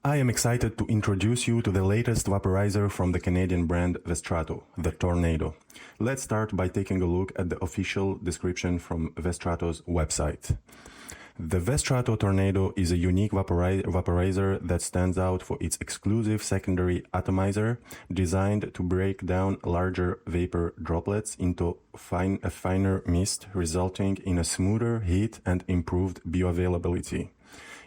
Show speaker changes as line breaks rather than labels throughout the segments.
I am excited to introduce you to the latest vaporizer from the Canadian brand Vestratto, the Tornado. Let's start by taking a look at the official description from Vestratto's website. The Vestratto Tornado is a unique vaporizer that stands out for its exclusive secondary atomizer, designed to break down larger vapor droplets into a finer mist, resulting in a smoother heat and improved bioavailability.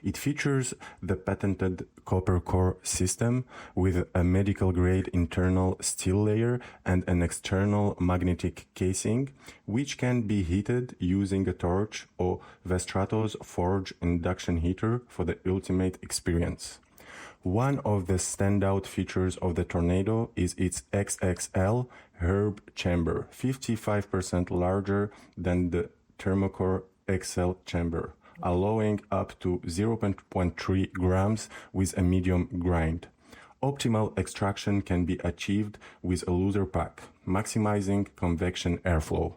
It features the patented CopperCore system with a medical-grade internal steel layer and an external magnetic casing, which can be heated using a torch or Vestratto's Forge induction heater for the ultimate experience. One of the standout features of the Tornado is its XXL herb chamber, 55% larger than the Thermocore XL chamber, allowing up to 0.3 grams with a medium grind. Optimal extraction can be achieved with a looser pack, maximizing convection airflow.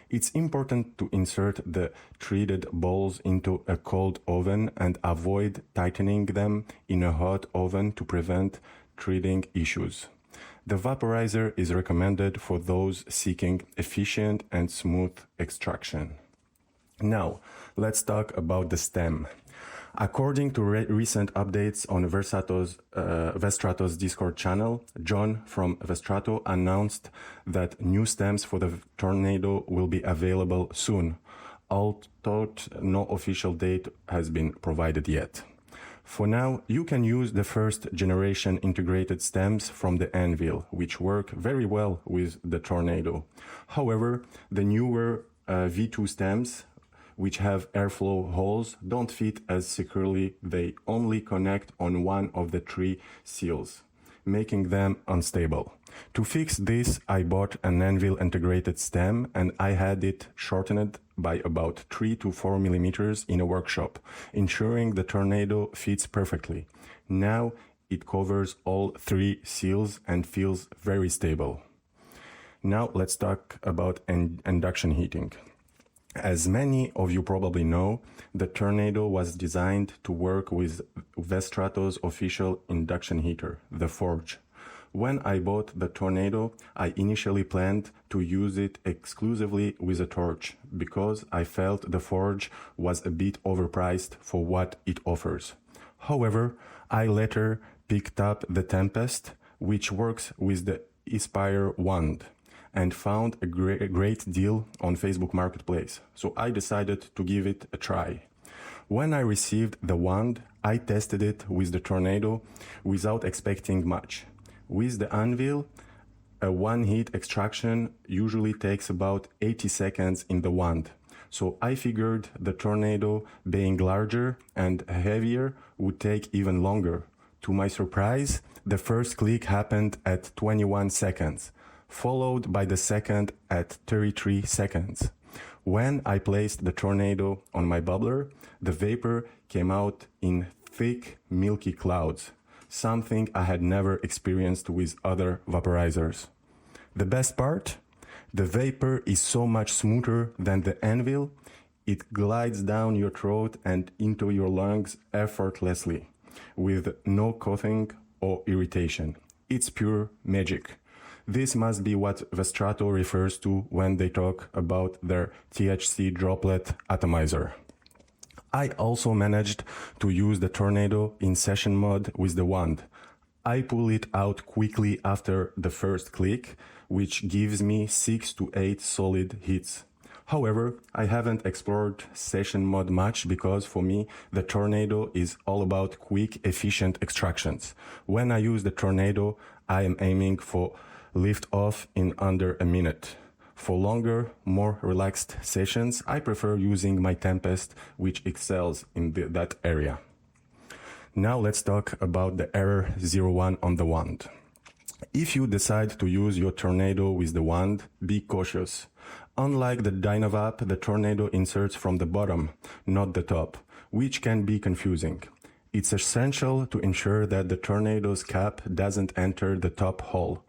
It's important to insert the treated balls into a cold oven and avoid tightening them in a hot oven to prevent treating issues. The vaporizer is recommended for those seeking efficient and smooth extraction. Now, let's talk about the stem. According to recent updates on Vestratto's Discord channel, John from Vestratto announced that new stems for the Tornado will be available soon, although no official date has been provided yet. For now, you can use the first generation integrated stems from the Anvil, which work very well with the Tornado. However, the newer V2 stems, which have airflow holes, don't fit as securely. They only connect on one of the three seals, making them unstable. To fix this, I bought an Anvil integrated stem and I had it shortened by about 3 to 4 millimeters in a workshop, ensuring the Tornado fits perfectly. Now it covers all three seals and feels very stable. Now let's talk about induction heating. As many of you probably know, the Tornado was designed to work with Vestratto's official induction heater, the Forge. When I bought the Tornado, I initially planned to use it exclusively with a torch, because I felt the Forge was a bit overpriced for what it offers. However, I later picked up the Tempest, which works with the Ispire Wand, and found a great deal on Facebook Marketplace, so I decided to give it a try. When I received the wand, I tested it with the Tornado without expecting much. With the Anvil, a one-heat extraction usually takes about 80 seconds in the wand, so I figured the Tornado, being larger and heavier, would take even longer. To my surprise, the first click happened at 21 seconds. Followed by the second at 33 seconds. When I placed the Tornado on my bubbler, the vapor came out in thick, milky clouds, something I had never experienced with other vaporizers. The best part? The vapor is so much smoother than the Anvil, it glides down your throat and into your lungs effortlessly, with no coughing or irritation. It's pure magic. This must be what Vestratto refers to when they talk about their THC droplet atomizer. I also managed to use the Tornado in session mode with the wand. I pull it out quickly after the first click, which gives me 6 to 8 solid hits. However, I haven't explored session mode much because for me, the Tornado is all about quick, efficient extractions. When I use the Tornado, I am aiming for lift off in under a minute. For longer, more relaxed sessions, I prefer using my Tempest, which excels in that area. Now let's talk about the error 01 on the wand. If you decide to use your Tornado with the wand, be cautious. Unlike the Dynavap, the Tornado inserts from the bottom, not the top, which can be confusing. It's essential to ensure that the Tornado's cap doesn't enter the top hole,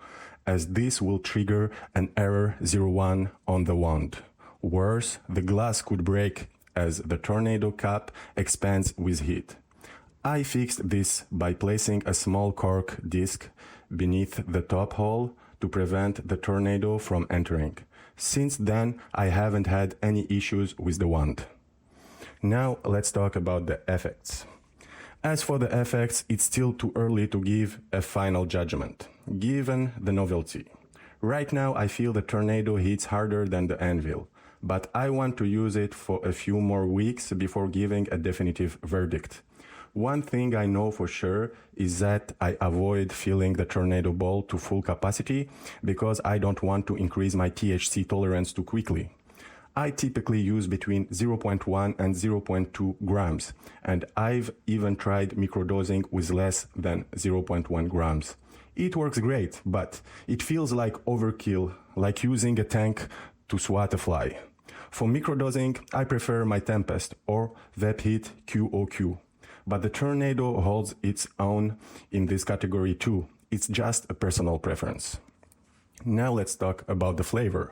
as this will trigger an error 01 on the wand. Worse, the glass could break as the Tornado cap expands with heat. I fixed this by placing a small cork disc beneath the top hole to prevent the tornado from entering. Since then, I haven't had any issues with the wand. Now let's talk about the effects. As for the effects, it's still too early to give a final judgment, given the novelty. Right now I feel the tornado hits harder than the anvil, but I want to use it for a few more weeks before giving a definitive verdict. One thing I know for sure is that I avoid filling the tornado ball to full capacity because I don't want to increase my THC tolerance too quickly. I typically use between 0.1 and 0.2 grams, and I've even tried microdosing with less than 0.1 grams. It works great, but it feels like overkill, like using a tank to swat a fly. For microdosing, I prefer my Tempest or VapHit QOQ. But the tornado holds its own in this category too. It's just a personal preference. Now let's talk about the flavor.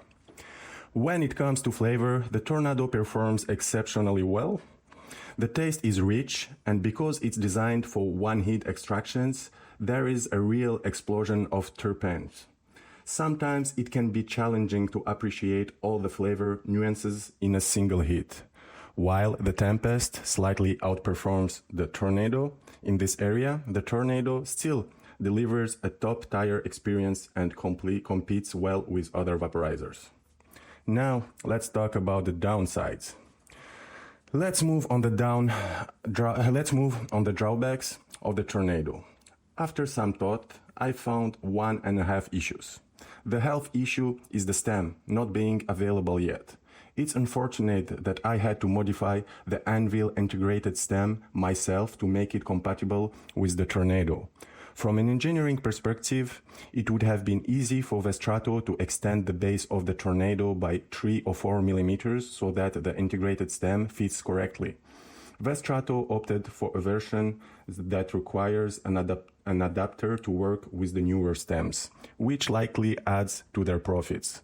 When it comes to flavor, the tornado performs exceptionally well. The taste is rich, and because it's designed for one-hit extractions, there is a real explosion of terpenes. Sometimes it can be challenging to appreciate all the flavor nuances in a single hit. While the Tempest slightly outperforms the Tornado in this area, the Tornado still delivers a top-tier experience and competes well with other vaporizers. Now, let's talk about the downsides. Let's move on the drawbacks of the Tornado. After some thought, I found 1.5 issues. The health issue is the stem not being available yet. It's unfortunate that I had to modify the Anvil integrated stem myself to make it compatible with the Tornado. From an engineering perspective, it would have been easy for Vestratto to extend the base of the Tornado by 3 or 4 millimeters so that the integrated stem fits correctly. Vestratto opted for a version that requires an adapter to work with the newer stems, which likely adds to their profits.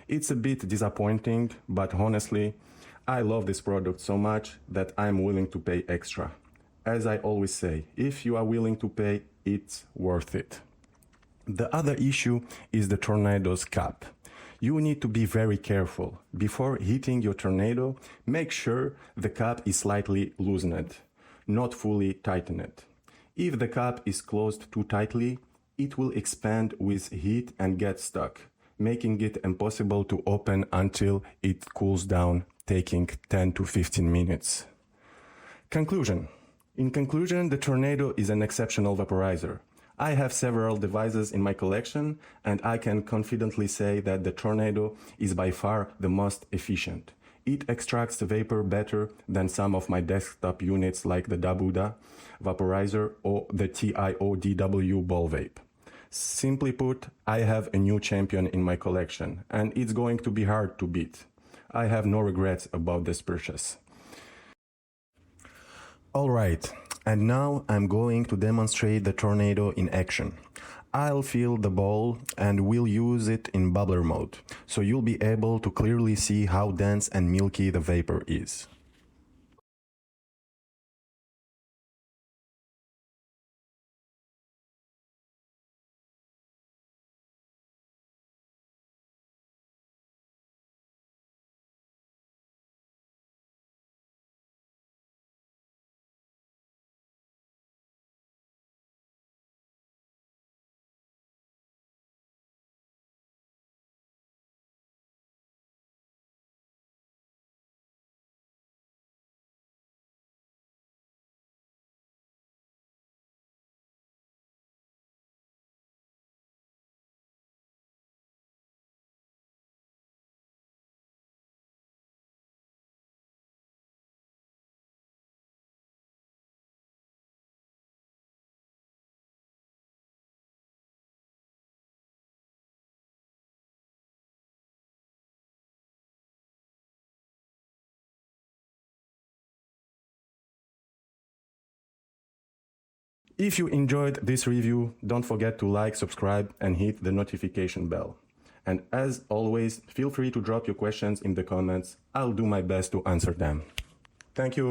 It's a bit disappointing, but honestly, I love this product so much that I'm willing to pay extra. As I always say, if you are willing to pay, it's worth it. The other issue is the Tornado's cap. You need to be very careful. Before hitting your Tornado, make sure the cap is slightly loosened, not fully tightened. If the cap is closed too tightly, it will expand with heat and get stuck, making it impossible to open until it cools down, taking 10 to 15 minutes. Conclusion. In conclusion, the Tornado is an exceptional vaporizer. I have several devices in my collection, and I can confidently say that the Tornado is by far the most efficient. It extracts vapor better than some of my desktop units like the Dabuda Vaporizer or the TIODW Ball Vape. Simply put, I have a new champion in my collection, and it's going to be hard to beat. I have no regrets about this purchase. Alright, and now I'm going to demonstrate the Tornado in action. I'll fill the bowl and we'll use it in bubbler mode, so you'll be able to clearly see how dense and milky the vapor is. If you enjoyed this review, don't forget to like, subscribe, and hit the notification bell. And as always, feel free to drop your questions in the comments. I'll do my best to answer them. Thank you.